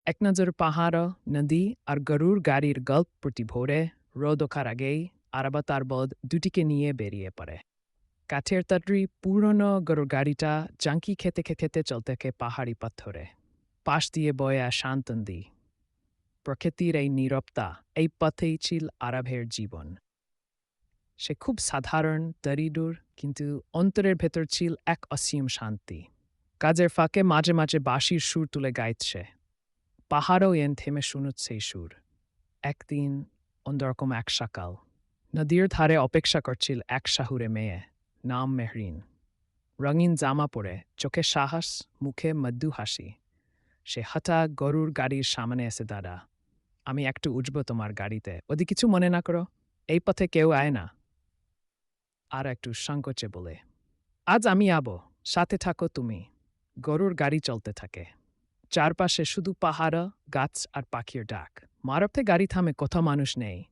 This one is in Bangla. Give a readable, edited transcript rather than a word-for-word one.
এক নজর পাহাড়, নদী আর গরুর গাড়ির গল্প প্রতি ভোরে রোদ ওঠার আগেই আরাবা তার বদ দুটিকে নিয়ে বেরিয়ে পড়ে। কাঠের তৈরি পুরনো গরুর গাড়িটা জাঙ্কি খেতে খেতে চলতে থাকে পাহাড়ি পাথরে। পাশ দিয়ে বয়ে শান্ত নদী। প্রকৃতির এই নীরবতা, এই পথেই ছিল আরাবের জীবন। সে খুব সাধারণ, দরিদ্র, কিন্তু অন্তরের ভেতর ছিল এক অসীম শান্তি। কাজের ফাঁকে মাঝে মাঝে বাঁশির সুর তুলে গাইছে। পাহাড়ও এন থেমে শুনুচ্ছে সেই সুর। একদিন অন্যরকম এক সকাল নদীর ধারে অপেক্ষা করছিল এক শাহুরে মেয়ে, নাম মেহরিন। রঙিন জামা পরে, চোখে সাহস, মুখে মৃদু হাসি। সে হঠাৎ গরুর গাড়ির সামনে এসে দাঁড়া। আমি একটু উঠব তোমার গাড়িতে, ওদি কিছু মনে না করো, এই পথে কেউ আয় না। আর একটু সংকোচে বলে, আজ আমি আবো, সাথে থাকো তুমি। গরুর গাড়ি চলতে থাকে। চারপাশে শুধু পাহাড়, গাছ আর পাখির ডাক। মারফতে গাড়ি থামে, কোথাও মানুষ নেই।